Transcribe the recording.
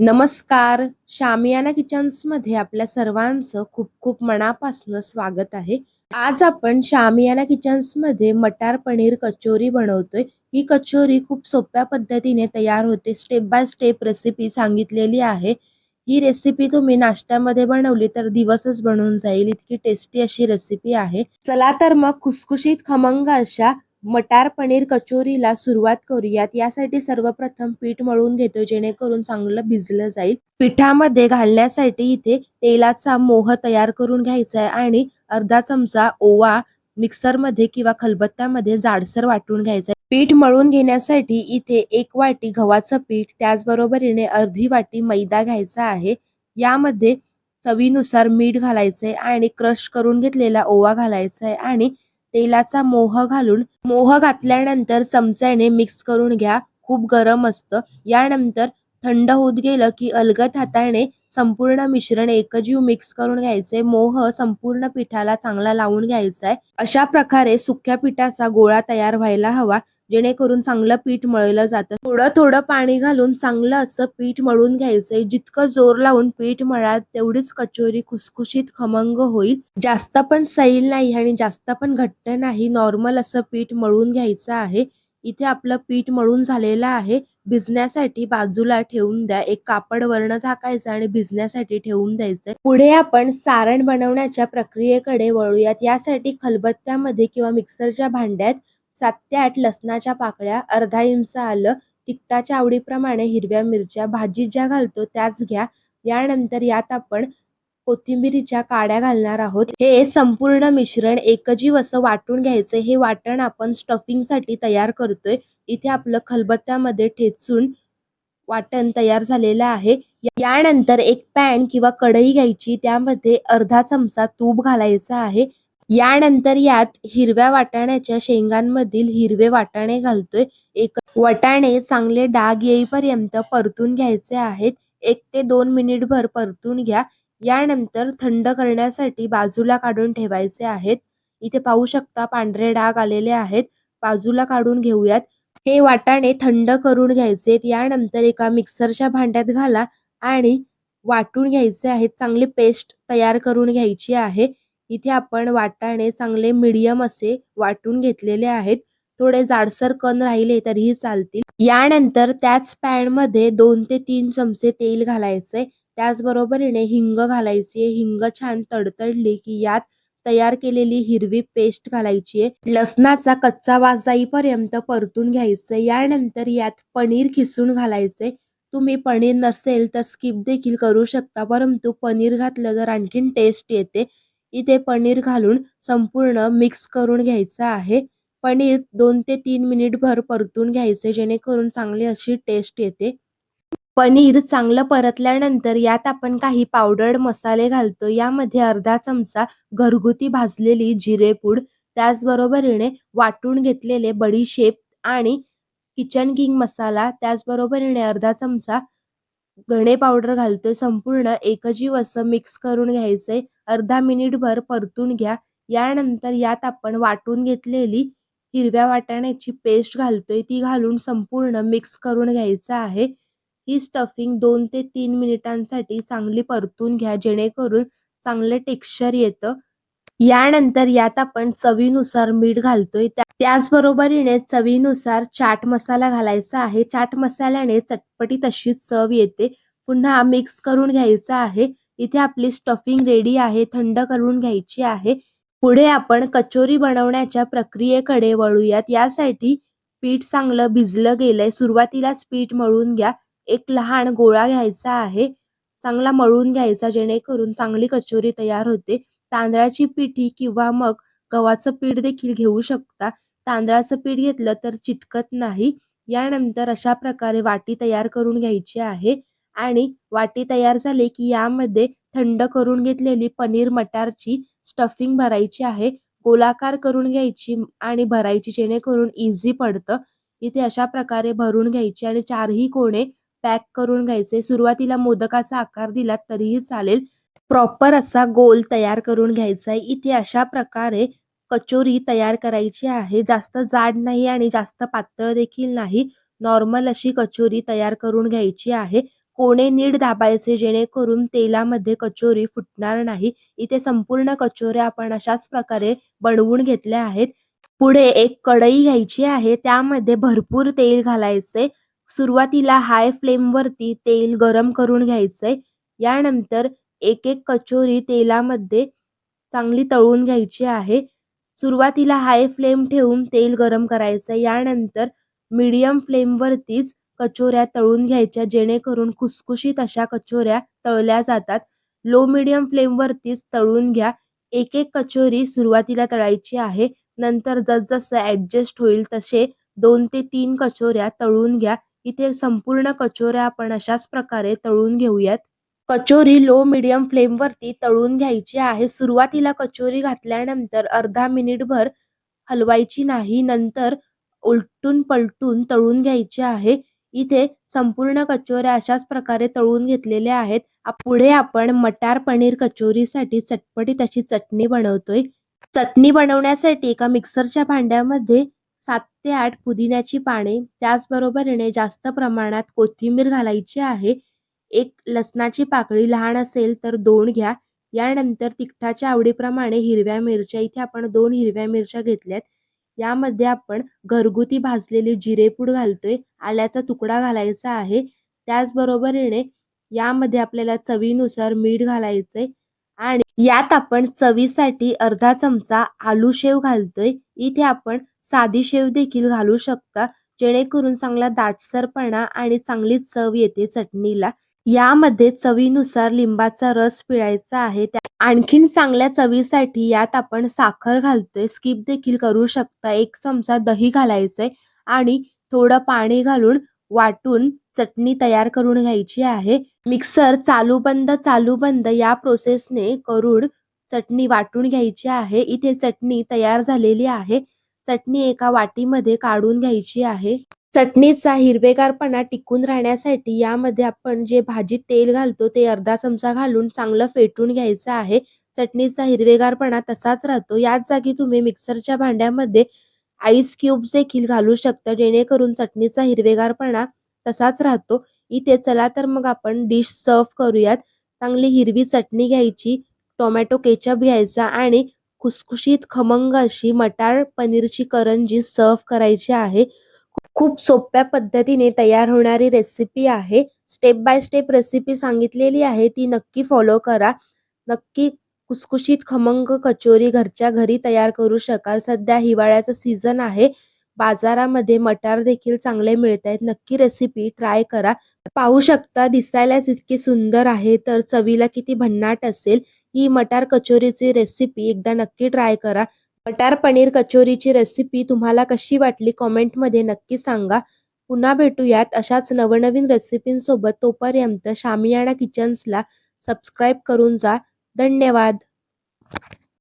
नमस्कार. शामियाना किचन्समध्ये आपल्या सर्वांचं खूप खूप मनापासून स्वागत आहे. आज आपण शामियाना किचन्समध्ये मटार पनीर कचोरी बनवतोय. ही कचोरी खूप सोप्या पद्धतीने तयार होते. स्टेप बाय स्टेप रेसिपी सांगितलेली आहे. ही रेसिपी तुम्ही नाश्त्यामध्ये बनवली तर दिवसच बनून जाईल, इतकी टेस्टी अशी रेसिपी आहे. चला तर मग खुसखुशीत खमंग अशा मटार पनीर कचोरीला सुरुवात करूयात. यासाठी सर्वप्रथम पीठ मळून घेतो, जेणेकरून चांगलं भिजलं जाईल. पिठामध्ये घालण्यासाठी इथे तेलाचा मोह तयार करून घ्यायचा आहे आणि अर्धा चमचा ओवा मिक्सरमध्ये किंवा खलबत्त्यामध्ये जाडसर वाटून घ्यायचा आहे. पीठ मळून घेण्यासाठी इथे 1 वाटी गव्हाचं पीठ, त्याचबरोबरीने अर्धी वाटी मैदा घ्यायचा आहे. यामध्ये चवीनुसार मीठ घालायचंय आणि क्रश करून घेतलेला ओवा घालायचा आहे आणि तेलाचा मोह घातल्यानंतर चमच्याने मिक्स करून घ्या. खूप गरम असतं. यानंतर थंड होत गेलं की अलगद हाताने संपूर्ण मिश्रण एकजीव मिक्स करून घ्यायचे. मोह संपूर्ण पिठाला चांगला लावून घ्यायचा आहे. अशा प्रकारे सुक्या पिठाचा गोळा तयार व्हायला हवा, जेणेकरून चांगलं पीठ मळलं जातं. थोडं थोडं पाणी घालून चांगलं असं पीठ मळून घ्यायचंय. जितकं जोर लावून पीठ मळाल तेवढीच कचोरी खुसखुशीत खमंग होईल. जास्त पण सैल नाही आणि जास्त पण घट्ट नाही, नॉर्मल असं पीठ मळून घ्यायचं आहे. इथे आपलं पीठ मळून झालेलं आहे. भिजण्यासाठी बाजूला ठेवून द्या. एक कापड वरनं झाकायचं आणि भिजण्यासाठी ठेवून द्यायचं. पुढे आपण सारण बनवण्याच्या प्रक्रियेकडे वळूयात. यासाठी खलबत्त्यामध्ये किंवा मिक्सरच्या भांड्यात 7 ते 8 लसणाच्या पाकळ्या, अर्धा इंच आलं, तिखटाच्या आवडीप्रमाणे हिरव्या मिरच्या, भाजीत ज्या घालतो त्याच घ्या. यानंतर यात आपण कोथिंबीरीच्या काड्या घालणार आहोत. हे संपूर्ण मिश्रण एकजीव असं वाटून घ्यायचं. हे वाटण आपण स्टफिंगसाठी तयार करतोय. इथे आपलं खलबत्त्यामध्ये ठेचून वाटण तयार झालेलं आहे. यानंतर एक पॅन किंवा कढई घ्यायची, त्यामध्ये अर्धा चमचा तूप घालायचा आहे. यानंतर यात हिरव्या वाटाण्याच्या शेंगांमधील हिरवे वाटाणे घालतोय. एक वाटाणे चांगले डाग येईपर्यंत परतून घ्यायचे आहेत. 1 ते 2 मिनिटभर परतून घ्या. यानंतर थंड करण्यासाठी बाजूला काढून ठेवायचे आहेत. इथे पाहू शकता पांढरे डाग आलेले आहेत. बाजूला काढून घेऊयात. हे वाटाणे थंड करून घ्यायचे. यानंतर एका मिक्सरच्या भांड्यात घाला आणि वाटून घ्यायचे आहेत. चांगली पेस्ट तयार करून घ्यायची आहे. इथे आपण वाटाणे चांगले मीडियम असे वाटून घेतलेले आहेत. थोडे जाडसर कण राहिले तरीही चालतील. यानंतर त्याच पॅनमध्ये 2 ते 3 चमचे तेल घालायचे. त्याचबरोबरीने हिंग घालायची. हिंग छान तडतडली की यात तयार केलेली हिरवी पेस्ट घालायची आहे. लसणाचा कच्चा वास जाईपर्यंत परतून घ्यायचं. यानंतर यात पनीर खिसून घालायचे. तुम्ही पनीर नसेल तर स्किप देखील करू शकता, परंतु पनीर घातलं तर आणखीन टेस्ट येते. इथे पनीर घालून संपूर्ण मिक्स करून घ्यायचं आहे. पनीर 2 ते 3 मिनिटभर परतून घ्यायचे, जेणेकरून चांगली अशी टेस्ट येते. पनीर चांगलं परतल्यानंतर यात आपण काही पावडर्ड मसाले घालतो. यामध्ये अर्धा चमचा घरगुती भाजलेली जिरेपूड, त्याचबरोबरीने वाटून घेतलेले बडीशेप आणि किचन किंग मसाला, त्याचबरोबरीने अर्धा चमचा धणे पावडर घालतोय. संपूर्ण एकजीव असं मिक्स करून घ्यायचंय. अर्धा मिनिटभर परतून घ्या. यानंतर यात आपण वाटून घेतलेली हिरव्या वाटाण्याची पेस्ट घालतोय. ती घालून संपूर्ण मिक्स करून घ्यायचं आहे. ही स्टफिंग 2 ते 3 मिनिटांसाठी चांगली परतून घ्या, जेणेकरून चांगले टेक्स्चर येतं. यानंतर यात आपण चवीनुसार मीठ घालतोय. त्याचबरोबरीने चवीनुसार चाट मसाला घालायचा आहे. चाट मसाल्याने चटपटीत अशी चव येते. पुन्हा मिक्स करून घ्यायचं आहे. इथे आपली स्टफिंग रेडी आहे. थंड करून घ्यायची आहे. पुढे आपण कचोरी बनवण्याच्या प्रक्रियेकडे वळूयात. यासाठी पीठ चांगलं भिजलं गेलंय. सुरुवातीलाच पीठ मळून घ्या. एक लहान गोळा घ्यायचा आहे. चांगला मळून घ्यायचा, जेणेकरून चांगली कचोरी तयार होते. तांदळाची पिठी किंवा मग गव्हाचं पीठ देखील घेऊ शकता. तांदळाचं पीठ घेतलं तर चिटकत नाही. यानंतर अशा प्रकारे वाटी तयार करून घ्यायची आहे आणि वाटी तयार झाली की यामध्ये थंड करून घेतलेली पनीर मटारची स्टफिंग भरायची आहे. गोलाकार करून घ्यायची आणि भरायची, जेणेकरून इझी पडतं. इथे अशा प्रकारे भरून घ्यायची आणि चारही कोणे पॅक करून घ्यायचे. सुरुवातीला मोदकाचा आकार दिलात तरीही चालेल. प्रॉपर असा गोल तयार करून घ्यायचा आहे. इथे अशा प्रकारे कचोरी तयार करायची आहे. जास्त जाड नाही आणि जास्त पातळ देखील नाही. नॉर्मल अशी कचोरी तयार करून घ्यायची आहे. कोणे नीट दाबायचे जेणेकरून तेलामध्ये कचोरी फुटणार नाही. इथे संपूर्ण कचोऱ्या आपण अशाच प्रकारे बनवून घेतल्या आहेत. पुढे एक कढई घ्यायची आहे. त्यामध्ये भरपूर तेल घालायचे. सुरुवातीला हाय फ्लेमवरती तेल गरम करून घ्यायचंय. यानंतर एक कचोरी तेलामध्ये चांगली तळून घ्यायची आहे. सुरुवातीला हाय फ्लेम ठेवून तेल गरम करायचं. यानंतर मीडियम फ्लेमवरतीच कचोऱ्या तळून घ्यायच्या जेणेकरून खुसखुशीत अशा कचोऱ्या तळल्या जातात. लो मीडियम फ्लेमवरतीच तळून घ्या. एक कचोरी सुरुवातीला तळायची आहे. नंतर जसजसं ॲडजस्ट होईल तसे 2 ते 3 कचोऱ्या तळून घ्या. इथे संपूर्ण कचोऱ्या आपण अशाच प्रकारे तळून घेऊयात. कचोरी लो मीडियम फ्लेमवरती तळून घ्यायची आहे. सुरुवातीला कचोरी घातल्यानंतर अर्धा मिनिटभर हलवायची नाही. नंतर उलटून-पलटून तळून घ्यायची आहे. इथे संपूर्ण कचोऱ्या अशाच प्रकारे तळून घेतलेल्या आहेत. पुढे आपण मटार पनीर कचोरीसाठी चटपटीत अशी चटणी बनवतोय. चटणी बनवण्यासाठी एका मिक्सरच्या भांड्यामध्ये 7 ते 8 पुदिन्याची पाने, त्याचबरोबरीने जास्त प्रमाणात कोथिंबीर घालायची आहे. एक लसणाची पाकळी लहान असेल तर 2 घ्या. यानंतर तिखटाच्या आवडीप्रमाणे हिरव्या मिरच्या, इथे आपण 2 हिरव्या मिरच्या घेतल्यात. यामध्ये आपण घरगुती भाजलेली जिरेपूड घालतोय. आल्याचा तुकडा घालायचा आहे. त्याचबरोबरीने यामध्ये आपल्याला चवीनुसार मीठ घालायचंय आणि यात आपण चवीसाठी अर्धा चमचा आलू शेव घालतोय. इथे आपण साधी शेव देखील घालू शकता जेणेकरून चांगला दाटसरपणा आणि चांगली चव येते चटणीला. यामध्ये चवीनुसार लिंबाचा रस पिळायचा आहे. आणखीन चांगल्या चवीसाठी यात आपण साखर घालतोय. स्किप देखील करू शकता. 1 चमचा दही घालायचंय आणि थोडं पाणी घालून वाटून चटणी तयार करून घ्यायची आहे. मिक्सर चालू बंद या प्रोसेसने करून चटणी वाटून घ्यायची आहे. इथे चटणी तयार झालेली आहे. चटणी एका वाटीमध्ये काढून घ्यायची आहे. चटणीचा हिरवेगारपणा टिकून राहण्यासाठी यामध्ये आपण जे भाजीत तेल घालतो ते अर्धा चमचा घालून चांगलं फेटून घ्यायचं आहे. चटणीचा हिरवेगारपणा तसाच राहतो. याच जागी तुम्ही मिक्सरच्या भांड्यामध्ये आईस क्यूब्स देखील घालू शकता जेणेकरून चटणीचा हिरवेगारपणा तसाच राहतो. इथे चला तर मग आपण डिश सर्व्ह करूयात. चांगली हिरवी चटणी घ्यायची, टोमॅटो केचप घ्यायचा आणि खुसखुशीत खमंग अशी मटार पनीरची करंजी सर्व्ह करायची आहे. खूप सोप्या पद्धतीने तयार होणारी रेसिपी आहे. स्टेप बाय स्टेप रेसिपी सांगितलेली आहे, ती नक्की फॉलो करा. नक्की खुसखुशीत खमंग कचोरी घरच्या घरी तयार करू शकाल. सध्या हिवाळ्याचा सीझन आहे. बाजारामध्ये मटार देखील चांगले मिळतायत. नक्की रेसिपी ट्राय करा. पाहू शकता दिसायलाच इतकी सुंदर आहे तर चवीला किती भन्नाट असेल. ही मटार कचोरीची रेसिपी एकदा नक्की ट्राय करा. मटार पनीर कचोरीची रेसिपी तुम्हाला कशी वाटली कॉमेंटमध्ये नक्की सांगा. पुन्हा भेटूयात अशाच नवनवीन रेसिपींसोबत. तोपर्यंत शामियाना किचन्सला सबस्क्राईब करून जा. धन्यवाद.